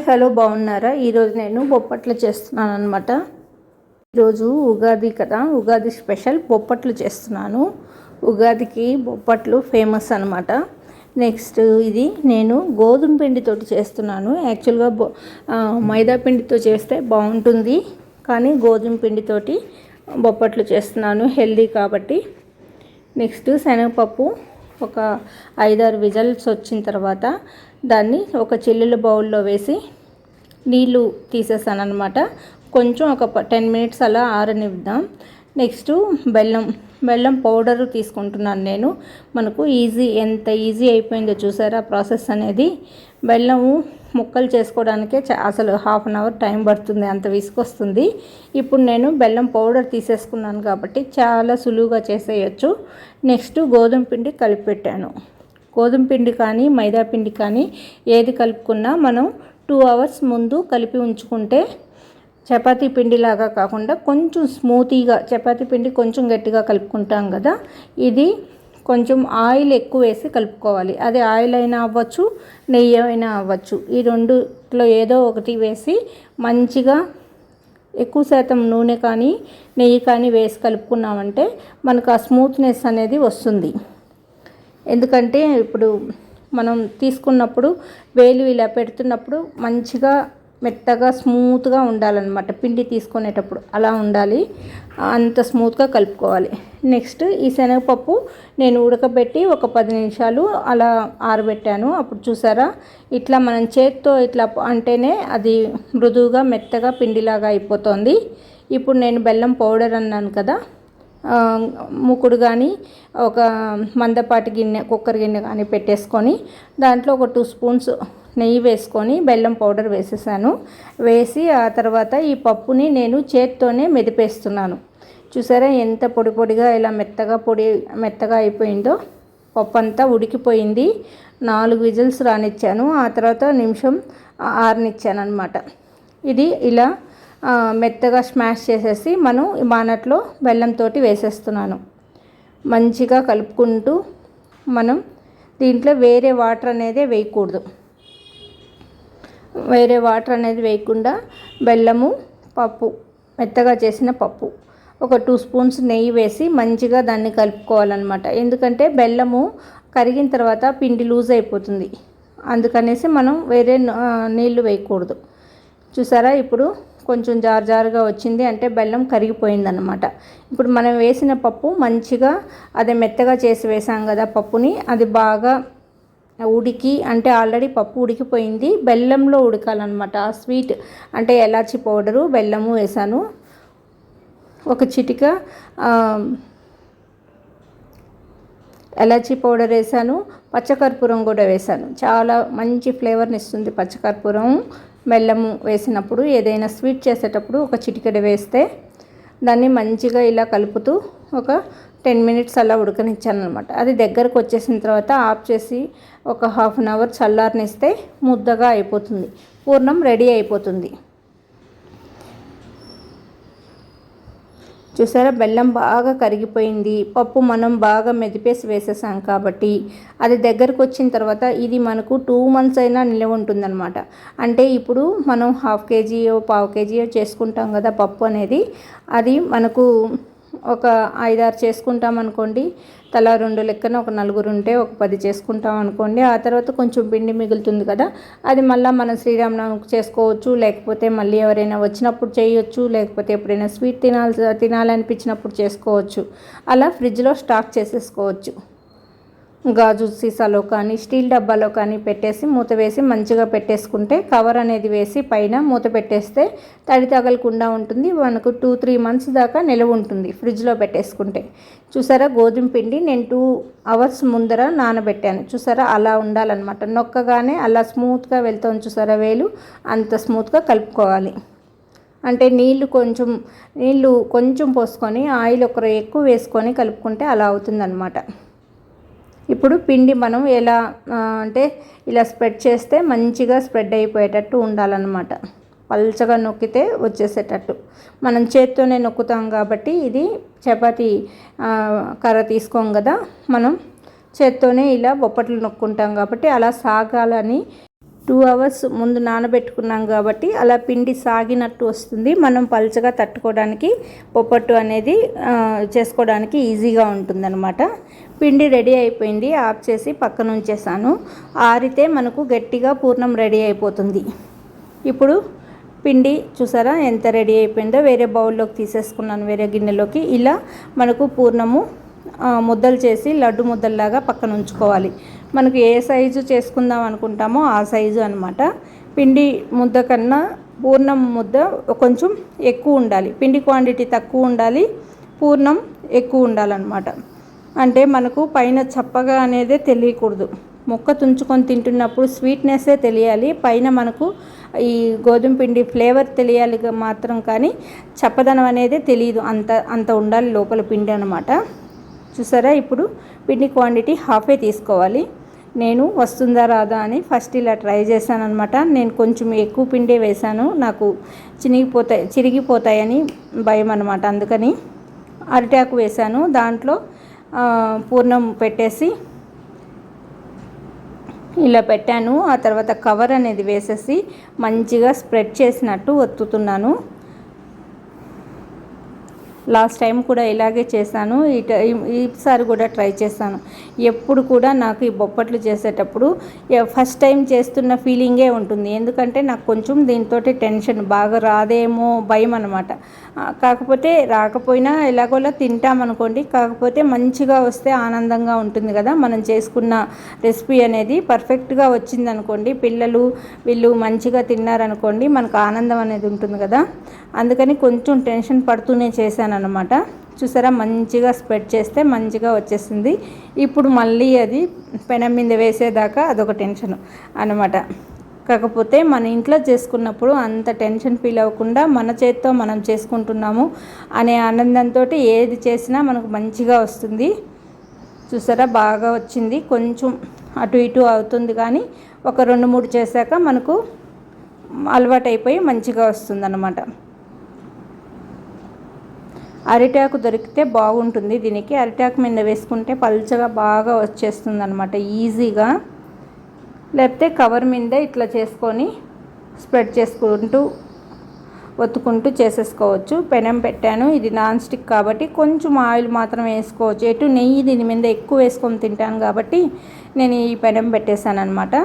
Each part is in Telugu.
హలో బాగున్నారా? ఈరోజు నేను బొప్పట్లు చేస్తున్నాను అనమాట. ఈరోజు ఉగాది కదా, ఉగాది స్పెషల్ బొప్పట్లు చేస్తున్నాను. ఉగాదికి బొప్పట్లు ఫేమస్ అనమాట. నెక్స్ట్ ఇది నేను గోధుమ పిండితోటి చేస్తున్నాను. యాక్చువల్గా మైదా పిండితో చేస్తే బాగుంటుంది, కానీ గోధుమ పిండితోటి బొప్పట్లు చేస్తున్నాను, హెల్దీ కాబట్టి. నెక్స్ట్ శనగపప్పు ఒక 5-6 విజిల్స్ వచ్చిన తర్వాత దాన్ని ఒక చిల్లుల బౌల్లో వేసి నీళ్ళు తీసేసాను అనమాట. కొంచెం ఒక 10 మినిట్స్ అలా ఆరనిద్దాం. నెక్స్ట్ బెల్లం పౌడర్ తీసుకుంటున్నాను నేను. మనకు ఎంత ఈజీ అయిపోయిందో చూసారా ప్రాసెస్ అనేది. బెల్లము ముక్కలు చేసుకోవడానికే అసలు హాఫ్ అన్ అవర్ టైం పడుతుంది, అంత విసుకొస్తుంది. ఇప్పుడు నేను బెల్లం పౌడర్ తీసేసుకున్నాను కాబట్టి చాలా సులువుగా చేసేయచ్చు. నెక్స్ట్ గోధుమ పిండి కలిపి పెట్టాను. గోధుమ పిండి కానీ మైదా పిండి కానీ ఏది కలుపుకున్నా మనం 2 అవర్స్ ముందు కలిపి ఉంచుకుంటే చపాతీ పిండిలాగా కాకుండా కొంచెం స్మూతీగా, చపాతీ పిండి కొంచెం గట్టిగా కలుపుకుంటాం కదా, ఇది కొంచెం ఆయిల్ ఎక్కువ వేసి కలుపుకోవాలి. అది ఆయిల్ అయినా అవ్వచ్చు, నెయ్యి అయినా అవ్వచ్చు. ఈ రెండులో ఏదో ఒకటి వేసి మంచిగా ఎక్కువ శాతం నూనె కానీ నెయ్యి కానీ వేసి కలుపుకున్నామంటే మనకు ఆ స్మూత్నెస్ అనేది వస్తుంది. ఎందుకంటే ఇప్పుడు మనం తీసుకున్నప్పుడు వేలు ఇలా పెడుతున్నప్పుడు మంచిగా మెత్తగా స్మూత్గా ఉండాలన్నమాట. పిండి తీసుకునేటప్పుడు అలా ఉండాలి, అంత స్మూత్గా కలుపుకోవాలి. నెక్స్ట్ ఈ శనగపప్పు నేను ఉడకబెట్టి ఒక 10 నిమిషాలు అలా ఆరబెట్టాను. అప్పుడు చూసారా, ఇట్లా మనం చేత్తో ఇట్లా అంటేనే అది మృదువుగా మెత్తగా పిండిలాగా అయిపోతుంది. ఇప్పుడు నేను బెల్లం పౌడర్ అన్నాను కదా, మూకుడు కానీ ఒక మందపాటి గిన్నె, కుక్కర్ గిన్నె కానీ పెట్టేసుకొని దాంట్లో ఒక 2 స్పూన్స్ నెయ్యి వేసుకొని బెల్లం పౌడర్ వేసేసాను. వేసి ఆ తర్వాత ఈ పప్పుని నేను చేత్తోనే మెదిపేస్తున్నాను. చూసారా ఎంత పొడి పొడిగా ఇలా మెత్తగా అయిపోయిందో. పప్పు అంతా ఉడికిపోయింది. 4 విజిల్స్ రానిచ్చాను. ఆ తర్వాత నిమిషం ఆరనిచ్చాను అనమాట. ఇది ఇలా మెత్తగా స్మాష్ చేసేసి మనం బానట్లో బెల్లంతో వేసేస్తున్నాను. మంచిగా కలుపుకుంటూ మనం దీంట్లో వేరే వాటర్ అనేది వేయకూడదు. వేరే వాటర్ అనేది వేయకుండా బెల్లము, పప్పు, మెత్తగా చేసిన పప్పు, ఒక 2 స్పూన్స్ నెయ్యి వేసి మంచిగా దాన్ని కలుపుకోవాలన్నమాట. ఎందుకంటే బెల్లము కరిగిన తర్వాత పిండి లూజ్ అయిపోతుంది, అందుకనేసి మనం వేరే నీళ్లు వేయకూడదు. చూసారా, ఇప్పుడు కొంచెం జారుగా వచ్చింది అంటే బెల్లం కరిగిపోయిందన్నమాట. ఇప్పుడు మనం వేసిన పప్పు మంచిగా అదే మెత్తగా చేసి వేసాం కదా పప్పుని, అది బాగా ఉడికి, అంటే ఆల్రెడీ పప్పు ఉడికిపోయింది, బెల్లంలో ఉడకాలన్నమాట. ఆ స్వీట్ అంటే ఎలాచి పౌడరు, బెల్లము వేసాను, ఒక చిటిక ఎలాచి పౌడర్ వేసాను, పచ్చకర్పూరం కూడా వేసాను. చాలా మంచి ఫ్లేవర్ని ఇస్తుంది పచ్చకర్పూరం బెల్లము వేసినప్పుడు. ఏదైనా స్వీట్ చేసేటప్పుడు ఒక చిటికెడ వేస్తే దాన్ని మంచిగా ఇలా కలుపుతూ ఒక 10 మినిట్స్ అలా ఉడకనిచ్చాను అనమాట. అది దగ్గరకు వచ్చేసిన తర్వాత ఆఫ్ చేసి ఒక హాఫ్ అన్ అవర్ చల్లారనిస్తే ముద్దగా అయిపోతుంది, పూర్ణం రెడీ అయిపోతుంది. చూసారా, బెల్లం బాగా కరిగిపోయింది. పప్పు మనం బాగా మెదిపేసి వేసేసాం కాబట్టి అది దగ్గరకు వచ్చిన తర్వాత ఇది మనకు 2 మంత్స్ అయినా నిల్వ ఉంటుందన్నమాట. అంటే ఇప్పుడు మనం 1/2 కేజీయో 1/4 కేజీయో చేసుకుంటాం కదా పప్పు అనేది, అది మనకు ఒక 5-6 చేసుకుంటాం అనుకోండి, తలా 2 లెక్కన ఒక 4 ఉంటే ఒక 10 చేసుకుంటాం అనుకోండి. ఆ తర్వాత కొంచెం పిండి మిగులుతుంది కదా, అది మళ్ళీ మనం శ్రీరామనవమికి చేసుకోవచ్చు, లేకపోతే మళ్ళీ ఎవరైనా వచ్చినప్పుడు చేయొచ్చు, లేకపోతే ఎప్పుడైనా స్వీట్ తినాలనిపించినప్పుడు చేసుకోవచ్చు. అలా ఫ్రిడ్జ్లో స్టాక్ చేసేసుకోవచ్చు. గాజు సీసాలో కానీ స్టీల్ డబ్బాలో కానీ పెట్టేసి మూత వేసి మంచిగా పెట్టేసుకుంటే, కవర్ అనేది వేసి పైన మూత పెట్టేస్తే తడి తగలకుండా ఉంటుంది. మనకు 2-3 మంత్స్ దాకా నిలవ ఉంటుంది ఫ్రిడ్జ్లో పెట్టేసుకుంటే. చూసారా, గోధుమ పిండి నేను 2 అవర్స్ ముందర నానబెట్టాను. చూసారా, అలా ఉండాలన్నమాట. నొక్కగానే అలా స్మూత్గా వెళ్తాం చూసారా, వేలు అంత స్మూత్గా కలుపుకోవాలి. అంటే నీళ్ళు కొంచెం పోసుకొని ఆయిల్ ఎక్కువ వేసుకొని కలుపుకుంటే అలా అవుతుందన్నమాట. ఇప్పుడు పిండి మనం ఎలా అంటే ఇలా స్ప్రెడ్ చేస్తే మంచిగా స్ప్రెడ్ అయిపోయేటట్టు ఉండాలన్నమాట. పల్చగా నొక్కితే వచ్చేసేటట్టు. మనం చేత్తోనే నొక్కుతాం కాబట్టి, ఇది చపాతీ కర్ర తీసుకోం కదా, మనం చేత్తోనే ఇలా బొప్పట్లు నొక్కుంటాం కాబట్టి అలా సాగాలని 2 అవర్స్ ముందు నానబెట్టుకున్నాం కాబట్టి అలా పిండి సాగినట్టు వస్తుంది. మనం పల్చగా తట్టుకోవడానికి బొప్పట్టు అనేది చేసుకోవడానికి ఈజీగా ఉంటుందన్నమాట. పిండి రెడీ అయిపోయింది. ఆఫ్ చేసి పక్కన ఉంచేసాను. ఆరితే మనకు గట్టిగా పూర్ణం రెడీ అయిపోతుంది. ఇప్పుడు పిండి చూసారా ఎంత రెడీ అయిపోయిందో వేరే బౌల్లోకి తీసేసుకున్నాను, వేరే గిన్నెలోకి. ఇలా మనకు పూర్ణము ముద్దలు చేసి లడ్డు ముద్దల్లాగా పక్కన ఉంచుకోవాలి. మనకు ఏ సైజు చేసుకుందాం అనుకుంటామో ఆ సైజు అనమాట. పిండి ముద్ద కన్నా పూర్ణం ముద్ద కొంచెం ఎక్కువ ఉండాలి. పిండి క్వాంటిటీ తక్కువ ఉండాలి, పూర్ణం ఎక్కువ ఉండాలన్నమాట. అంటే మనకు పైన చప్పగా అనేదే తెలియకూడదు. ముక్క తుంచుకొని తింటున్నప్పుడు స్వీట్నెస్సే తెలియాలి, పైన మనకు ఈ గోధుమ పిండి ఫ్లేవర్ తెలియాలి మాత్రం, కానీ చప్పదనం అనేది తెలియదు. అంత ఉండాలి లోపల పిండి అనమాట. చూసారా, ఇప్పుడు పిండి క్వాంటిటీ హాఫే తీసుకోవాలి. నేను వస్తుందా రాదా అని ఫస్ట్ ఇలా ట్రై చేశాను అనమాట. నేను కొంచెం ఎక్కువ పిండే వేశాను, నాకు చిరిగిపోతాయని భయం అనమాట. అందుకని అరిటాకు వేశాను, దాంట్లో పూర్ణం పెట్టేసి ఇలా పెట్టాను. ఆ తర్వాత కవర్ అనేది వేసేసి మంచిగా స్ప్రెడ్ చేసినట్టు ఒత్తుతున్నాను. లాస్ట్ టైం కూడా ఇలాగే చేశాను, ఈసారి కూడా ట్రై చేశాను. ఎప్పుడు కూడా నాకు ఈ బొప్పట్లు చేసేటప్పుడు ఫస్ట్ టైం చేస్తున్న ఫీలింగే ఉంటుంది. ఎందుకంటే నాకు కొంచెం దీంతో టెన్షన్, బాగా రాదేమో భయం అనమాట. కాకపోతే రాకపోయినా ఎలాగోలా తింటామనుకోండి, కాకపోతే మంచిగా వస్తే ఆనందంగా ఉంటుంది కదా. మనం చేసుకున్న రెసిపీ అనేది పర్ఫెక్ట్గా వచ్చిందనుకోండి, వీళ్ళు మంచిగా తిన్నారనుకోండి, మనకు ఆనందం అనేది ఉంటుంది కదా. అందుకని కొంచెం టెన్షన్ పడుతూనే చేశాను అన్నమాట. చూసారా, మంచిగా స్ప్రెడ్ చేస్తే మంచిగా వచ్చేసింది. ఇప్పుడు మళ్ళీ అది పెనం మీద వేసేదాకా అదొక టెన్షన్ అన్నమాట. కాకపోతే మన ఇంట్లో చేసుకున్నప్పుడు అంత టెన్షన్ ఫీల్ అవ్వకుండా మన చేత్తో మనం చేసుకుంటున్నాము అనే ఆనందంతో ఏది చేసినా మనకు మంచిగా వస్తుంది. చూసారా, బాగా వచ్చింది. కొంచెం అటు ఇటు అవుతుంది, కానీ ఒక 2-3 చేశాక మనకు అలవాటు అయిపోయి మంచిగా వస్తుందన్నమాట. అరిటాకు దొరికితే బాగుంటుంది దీనికి. అరిటాకు మీద వేసుకుంటే పల్చగా బాగా వచ్చేస్తుంది అనమాట ఈజీగా. లేకపోతే కవర్ మీద ఇట్లా చేసుకొని స్ప్రెడ్ చేసుకుంటూ ఒత్తుకుంటూ చేసేసుకోవచ్చు. పెనం పెట్టాను, ఇది నాన్ స్టిక్ కాబట్టి కొంచెం ఆయిల్ మాత్రం వేసుకోవచ్చు. ఎటు నెయ్యి దీని మీద ఎక్కువ వేసుకొని తింటాను కాబట్టి నేను ఈ పెనం పెట్టేశాను అనమాట.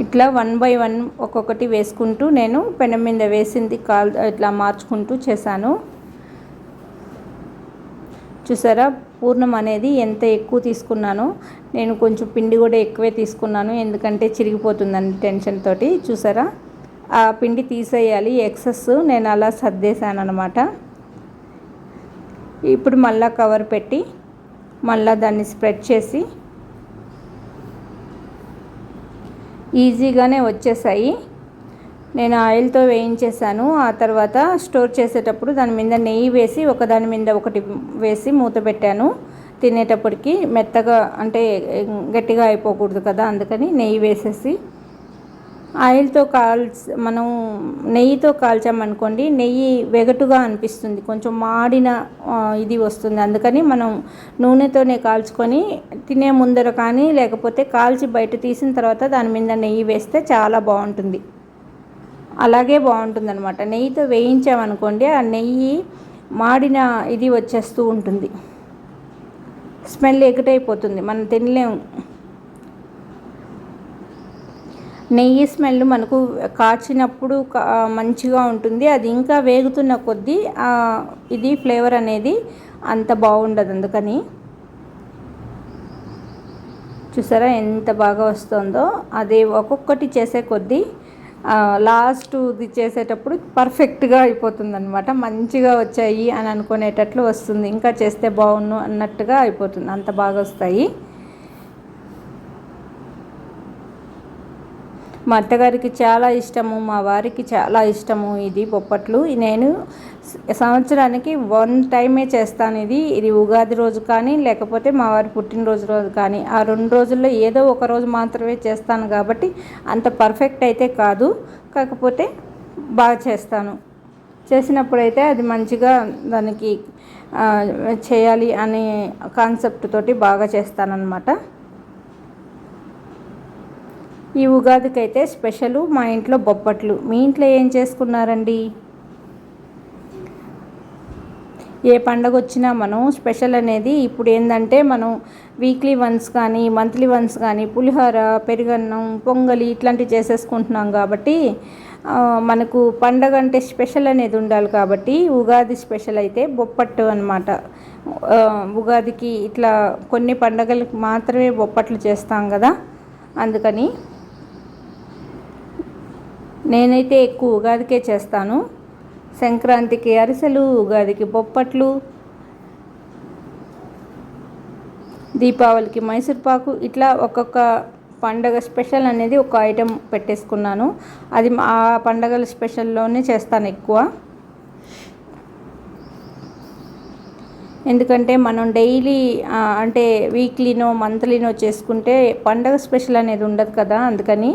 ఇట్లా 1 బై 1 ఒక్కొక్కటి వేసుకుంటూ నేను పెనం మీద వేసింది ఇట్లా మార్చుకుంటూ చేశాను. చూసారా, పూర్ణం అనేది ఎంత ఎక్కువ తీసుకున్నానో. నేను కొంచెం పిండి కూడా ఎక్కువే తీసుకున్నాను, ఎందుకంటే చిరిగిపోతుందని టెన్షన్ తోటి. చూసారా, ఆ పిండి తీసేయాలి ఎక్సెస్, నేను అలా సర్దేశాను అనమాట. ఇప్పుడు మళ్ళీ కవర్ పెట్టి మళ్ళీ దాన్ని స్ప్రెడ్ చేసి ఈజీగానే వచ్చేసాయి. నేను ఆయిల్తో వేయించేసాను. ఆ తర్వాత స్టోర్ చేసేటప్పుడు దాని మీద నెయ్యి వేసి ఒకదాని మీద ఒకటి వేసి మూత పెట్టాను. తినేటప్పటికి మెత్తగా అంటే గట్టిగా అయిపోకూడదు కదా, అందుకని నెయ్యి వేసేసి ఆయిల్తో మనం నెయ్యితో కాల్చామనుకోండి, నెయ్యి వెగటుగా అనిపిస్తుంది, కొంచెం మాడిన ఇది వస్తుంది. అందుకని మనం నూనెతోనే కాల్చుకొని తినే ముందర కానీ లేకపోతే కాల్చి బయట తీసిన తర్వాత దాని మీద నెయ్యి వేస్తే చాలా బాగుంటుంది. అలాగే బాగుంటుంది అనమాట. నెయ్యితో వేయించామనుకోండి, ఆ నెయ్యి మాడిన ఇది వచ్చేస్తూ ఉంటుంది, స్మెల్ ఎగటైపోతుంది, మనం తినలేము. నెయ్యి స్మెల్ మనకు కాచినప్పుడు మంచిగా ఉంటుంది. అది ఇంకా వేగుతున్న కొద్దీ ఇది ఫ్లేవర్ అనేది అంత బాగుండదు. అందుకని చూసారా ఎంత బాగా వస్తుందో. అది ఒక్కొక్కటి చేసే కొద్దీ లాస్ట్ది చేసేటప్పుడు పర్ఫెక్ట్గా అయిపోతుంది అనమాట. మంచిగా వచ్చాయి అని అనుకునేటట్లు వస్తుంది, ఇంకా చేస్తే బాగుండు అన్నట్టుగా అయిపోతుంది, అంత బాగా వస్తాయి. మా అత్తగారికి చాలా ఇష్టము, మా వారికి చాలా ఇష్టము ఇది బొప్పట్లు. నేను సంవత్సరానికి 1 టైమే చేస్తాను ఇది ఉగాది రోజు కానీ లేకపోతే మా వారి పుట్టినరోజు రోజు కానీ. ఆ 2 రోజుల్లో ఏదో ఒక రోజు మాత్రమే చేస్తాను కాబట్టి అంత పర్ఫెక్ట్ అయితే కాదు, కాకపోతే బాగా చేస్తాను. చేసినప్పుడైతే అది మంచిగా దానికి చేయాలి అనే కాన్సెప్ట్ తోటి బాగా చేస్తానన్నమాట. ఈ ఉగాదికి అయితే స్పెషల్ మా ఇంట్లో బొప్పట్లు. మీ ఇంట్లో ఏం చేసుకున్నారండి? ఏ పండగ వచ్చినా మనం స్పెషల్ అనేది ఇప్పుడు ఏంటంటే మనం వీక్లీ వన్స్ కానీ మంత్లీ వన్స్ కానీ పులిహోర, పెరుగన్నం, పొంగలి ఇట్లాంటివి చేసేసుకుంటున్నాం కాబట్టి మనకు పండగ అంటే స్పెషల్ అనేది ఉండాలి. కాబట్టి ఉగాది స్పెషల్ అయితే బొప్పట్టు అనమాట. ఉగాదికి ఇట్లా కొన్ని పండగలకు మాత్రమే బొప్పట్లు చేస్తాం కదా, అందుకని నేనైతే ఎక్కువ ఉగాదికే చేస్తాను. సంక్రాంతికి అరిసెలు, ఉగాదికి బొప్పట్లు, దీపావళికి మైసూర్పాకు, ఇట్లా ఒక్కొక్క పండగ స్పెషల్ అనేది ఒక ఐటెం పెట్టేసుకున్నాను. అది ఆ పండగల స్పెషల్లోనే చేస్తాను ఎక్కువ. ఎందుకంటే మనం డైలీ అంటే వీక్లీనో మంత్లీనో చేసుకుంటే పండగ స్పెషల్ అనేది ఉండదు కదా, అందుకని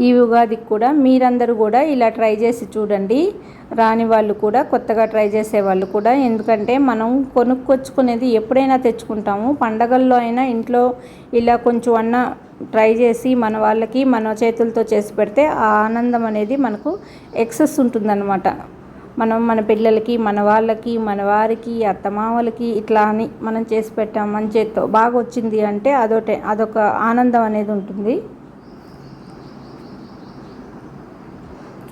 ఈ ఉగాదికి కూడా మీరందరూ కూడా ఇలా ట్రై చేసి చూడండి. రాని వాళ్ళు కూడా, కొత్తగా ట్రై చేసే వాళ్ళు కూడా. ఎందుకంటే మనం కొనుక్కొచ్చుకునేది ఎప్పుడైనా తెచ్చుకుంటాము, పండగల్లో అయినా ఇంట్లో ఇలా కొంచెం అన్న ట్రై చేసి మన వాళ్ళకి మన చేతులతో చేసి పెడితే ఆ ఆనందం అనేది మనకు ఎక్సెస్ ఉంటుందన్నమాట. మనం మన పిల్లలకి, మన వాళ్ళకి, మన వారికి, అత్తమామలకి ఇట్లా అని మనం చేసి పెట్టాం, మన చేత్తో బాగా వచ్చింది అంటే అదొక ఆనందం అనేది ఉంటుంది.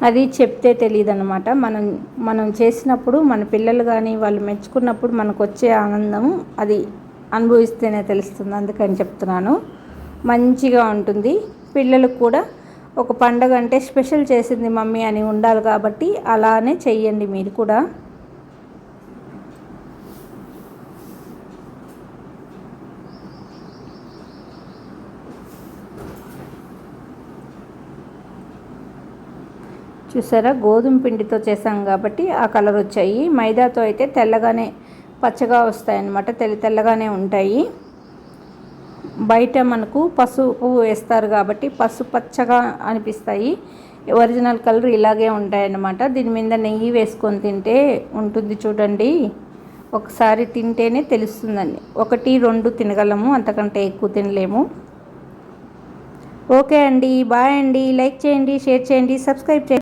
అది చెప్తే తెలియదు అనమాట. మనం చేసినప్పుడు మన పిల్లలు కానీ వాళ్ళు మెచ్చుకున్నప్పుడు మనకు వచ్చే ఆనందం అది అనుభవిస్తేనే తెలుస్తుంది. అందుకని చెప్తున్నాను, మంచిగా ఉంటుంది. పిల్లలకు కూడా ఒక పండగ అంటే స్పెషల్ చేసింది మమ్మీ అని ఉండాలి కాబట్టి అలానే చెయ్యండి మీరు కూడా. చూసారా, గోధుమ పిండితో చేసాం కాబట్టి ఆ కలర్ వచ్చాయి. మైదాతో అయితే తెల్లగానే పచ్చగా వస్తాయి అన్నమాట, తెల్లగానే ఉంటాయి. బయట మనకు పసుపు వేస్తారు కాబట్టి పచ్చగా అనిపిస్తాయి. ఒరిజినల్ కలర్ ఇలాగే ఉంటాయన్నమాట. దీని మీద నెయ్యి వేసుకొని తింటే ఉంటుంది చూడండి, ఒకసారి తింటేనే తెలుస్తుందండి. 1-2 తినగలము, అంతకంటే ఎక్కువ తినలేము. ఓకే అండి, బాయ్ అండి. లైక్ చేయండి, షేర్ చేయండి, సబ్స్క్రైబ్ చేయండి.